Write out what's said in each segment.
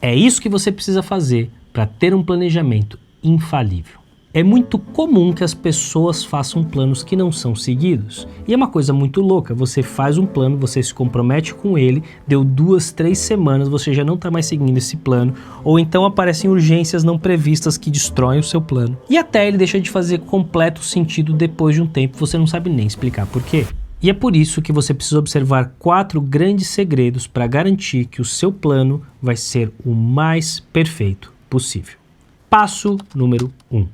É isso que você precisa fazer para ter um planejamento infalível. É muito comum que as pessoas façam planos que não são seguidos. E é uma coisa muito louca, você faz um plano, você se compromete com ele, deu 2, 3 semanas, você já não está mais seguindo esse plano, ou então aparecem urgências não previstas que destroem o seu plano. E até ele deixa de fazer completo sentido depois de um tempo, você não sabe nem explicar por quê. E é por isso que você precisa observar 4 grandes segredos para garantir que o seu plano vai ser o mais perfeito possível. Passo número 1.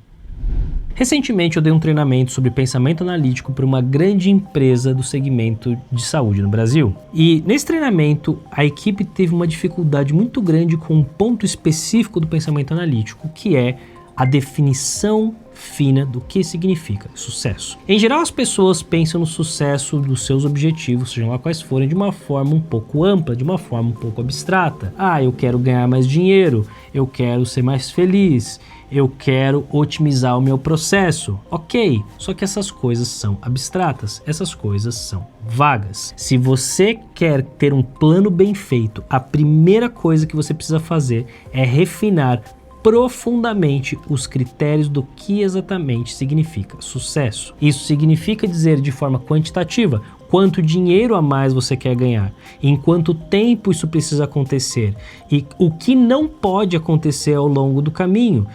Recentemente eu dei um treinamento sobre pensamento analítico para uma grande empresa do segmento de saúde no Brasil. E nesse treinamento a equipe teve uma dificuldade muito grande com um ponto específico do pensamento analítico, que é a definição fina do que significa sucesso. Em geral, as pessoas pensam no sucesso dos seus objetivos, sejam lá quais forem, de uma forma um pouco ampla, de uma forma um pouco abstrata. Eu quero ganhar mais dinheiro, eu quero ser mais feliz, eu quero otimizar o meu processo. Ok, só que essas coisas são abstratas, essas coisas são vagas. Se você quer ter um plano bem feito, a primeira coisa que você precisa fazer é refinar profundamente os critérios do que exatamente significa sucesso. Isso significa dizer de forma quantitativa quanto dinheiro a mais você quer ganhar, em quanto tempo isso precisa acontecer e o que não pode acontecer ao longo do caminho.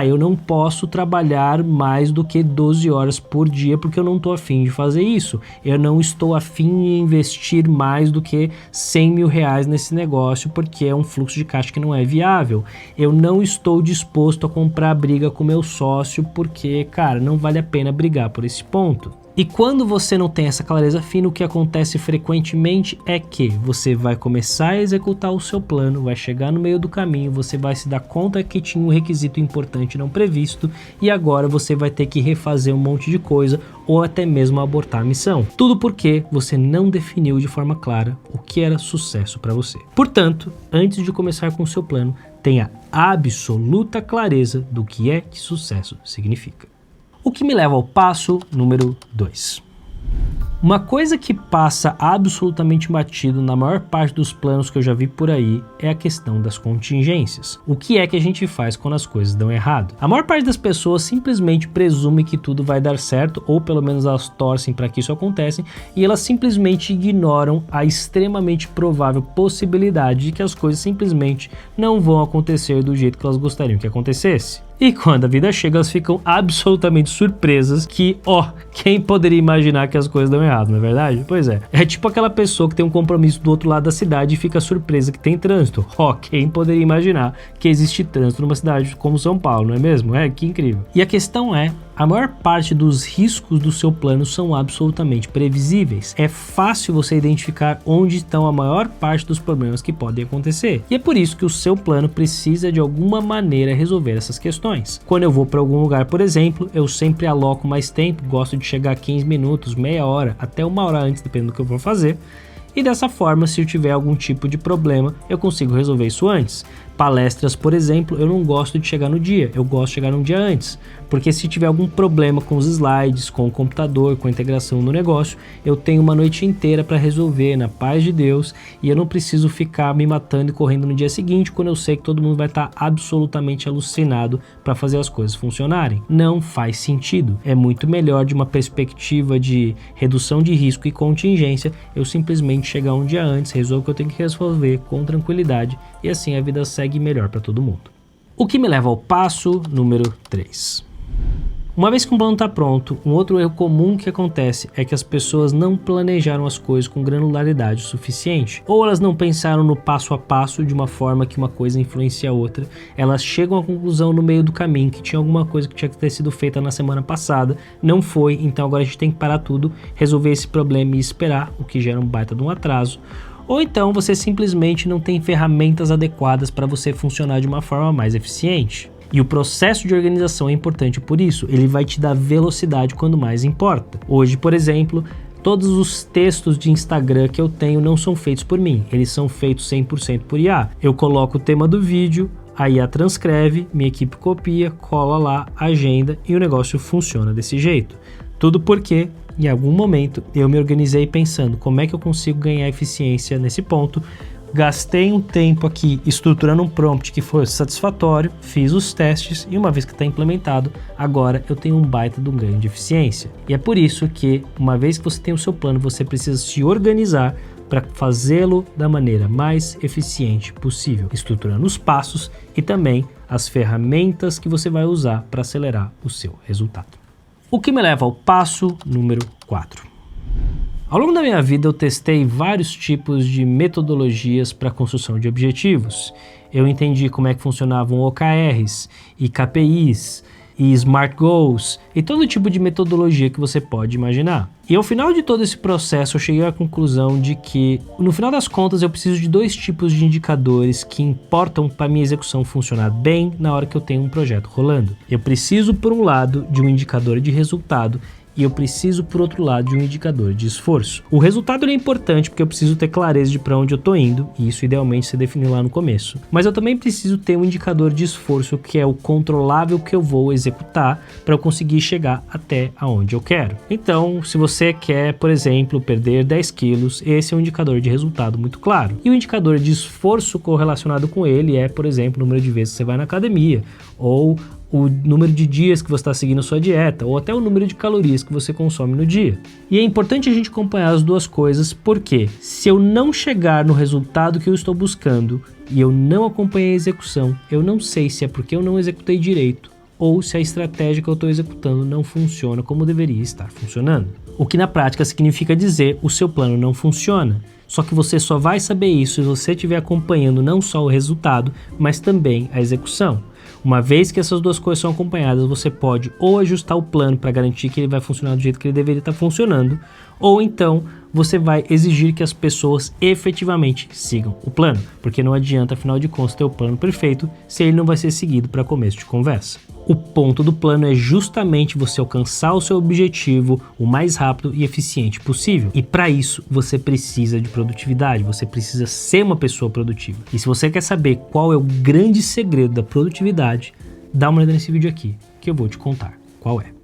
Eu não posso trabalhar mais do que 12 horas por dia porque eu não estou afim de fazer isso. Eu não estou afim de investir mais do que 100 mil reais nesse negócio porque é um fluxo de caixa que não é viável. Eu não estou disposto a comprar briga com meu sócio porque, não vale a pena brigar por esse ponto. E quando você não tem essa clareza fina, o que acontece frequentemente é que você vai começar a executar o seu plano, vai chegar no meio do caminho, você vai se dar conta que tinha um requisito importante não previsto e agora você vai ter que refazer um monte de coisa ou até mesmo abortar a missão. Tudo porque você não definiu de forma clara o que era sucesso para você. Portanto, antes de começar com o seu plano, tenha absoluta clareza do que é que sucesso significa. O que me leva ao passo número 2. Uma coisa que passa absolutamente batido na maior parte dos planos que eu já vi por aí é a questão das contingências. O que é que a gente faz quando as coisas dão errado? A maior parte das pessoas simplesmente presume que tudo vai dar certo, ou pelo menos elas torcem para que isso aconteça, e elas simplesmente ignoram a extremamente provável possibilidade de que as coisas simplesmente não vão acontecer do jeito que elas gostariam que acontecesse. E quando a vida chega, elas ficam absolutamente surpresas que, quem poderia imaginar que as coisas dão errado, não é verdade? Pois é. É tipo aquela pessoa que tem um compromisso do outro lado da cidade e fica surpresa que tem trânsito. Quem poderia imaginar que existe trânsito numa cidade como São Paulo, não é mesmo? Que incrível. E a questão é, a maior parte dos riscos do seu plano são absolutamente previsíveis. É fácil você identificar onde estão a maior parte dos problemas que podem acontecer. E é por isso que o seu plano precisa de alguma maneira resolver essas questões. Quando eu vou para algum lugar, por exemplo, eu sempre aloco mais tempo, gosto de chegar 15 minutos, meia hora, até 1 hora antes, dependendo do que eu vou fazer. E dessa forma, se eu tiver algum tipo de problema, eu consigo resolver isso antes. Palestras, por exemplo, eu não gosto de chegar no dia, eu gosto de chegar um dia antes, porque se tiver algum problema com os slides, com o computador, com a integração no negócio, eu tenho uma noite inteira para resolver na paz de Deus e eu não preciso ficar me matando e correndo no dia seguinte quando eu sei que todo mundo vai estar absolutamente alucinado para fazer as coisas funcionarem. Não faz sentido. É muito melhor, de uma perspectiva de redução de risco e contingência, eu simplesmente chegar um dia antes, resolver o que eu tenho que resolver com tranquilidade e assim a vida segue melhor para todo mundo. O que me leva ao passo número 3. Uma vez que um plano está pronto, um outro erro comum que acontece é que as pessoas não planejaram as coisas com granularidade suficiente, ou elas não pensaram no passo a passo de uma forma que uma coisa influencia a outra, elas chegam à conclusão no meio do caminho que tinha alguma coisa que tinha que ter sido feita na semana passada, não foi, então agora a gente tem que parar tudo, resolver esse problema e esperar, o que gera um baita de um atraso. Ou então você simplesmente não tem ferramentas adequadas para você funcionar de uma forma mais eficiente. E o processo de organização é importante por isso, ele vai te dar velocidade quando mais importa. Hoje, por exemplo, todos os textos de Instagram que eu tenho não são feitos por mim, eles são feitos 100% por IA. Eu coloco o tema do vídeo, a IA transcreve, minha equipe copia, cola lá, agenda e o negócio funciona desse jeito. Tudo porque, em algum momento, eu me organizei pensando como é que eu consigo ganhar eficiência nesse ponto, gastei um tempo aqui estruturando um prompt que foi satisfatório, fiz os testes e uma vez que está implementado, agora eu tenho um baita de um ganho de eficiência. E é por isso que, uma vez que você tem o seu plano, você precisa se organizar para fazê-lo da maneira mais eficiente possível, estruturando os passos e também as ferramentas que você vai usar para acelerar o seu resultado. O que me leva ao passo número 4. Ao longo da minha vida eu testei vários tipos de metodologias para a construção de objetivos. Eu entendi como é que funcionavam OKRs e KPIs e Smart Goals e todo tipo de metodologia que você pode imaginar. E ao final de todo esse processo eu cheguei à conclusão de que, no final das contas, eu preciso de 2 tipos de indicadores que importam para a minha execução funcionar bem na hora que eu tenho um projeto rolando. Eu preciso, por um lado, de um indicador de resultado e eu preciso, por outro lado, de um indicador de esforço. O resultado é importante porque eu preciso ter clareza de para onde eu estou indo, e isso idealmente se define lá no começo. Mas eu também preciso ter um indicador de esforço que é o controlável que eu vou executar para eu conseguir chegar até aonde eu quero. Então, se você quer, por exemplo, perder 10 quilos, esse é um indicador de resultado muito claro. E o indicador de esforço correlacionado com ele é, por exemplo, o número de vezes que você vai na academia, ou o número de dias que você está seguindo a sua dieta, ou até o número de calorias que você consome no dia. E é importante a gente acompanhar as duas coisas, porque se eu não chegar no resultado que eu estou buscando e eu não acompanhei a execução, eu não sei se é porque eu não executei direito ou se a estratégia que eu estou executando não funciona como deveria estar funcionando. O que na prática significa dizer o seu plano não funciona. Só que você só vai saber isso se você estiver acompanhando não só o resultado, mas também a execução. Uma vez que essas duas coisas são acompanhadas, você pode ou ajustar o plano para garantir que ele vai funcionar do jeito que ele deveria estar funcionando, ou então você vai exigir que as pessoas efetivamente sigam o plano, porque não adianta, afinal de contas, ter o plano perfeito se ele não vai ser seguido para começo de conversa. O ponto do plano é justamente você alcançar o seu objetivo o mais rápido e eficiente possível. E para isso, você precisa de produtividade, você precisa ser uma pessoa produtiva. E se você quer saber qual é o grande segredo da produtividade, dá uma olhada nesse vídeo aqui, que eu vou te contar qual é.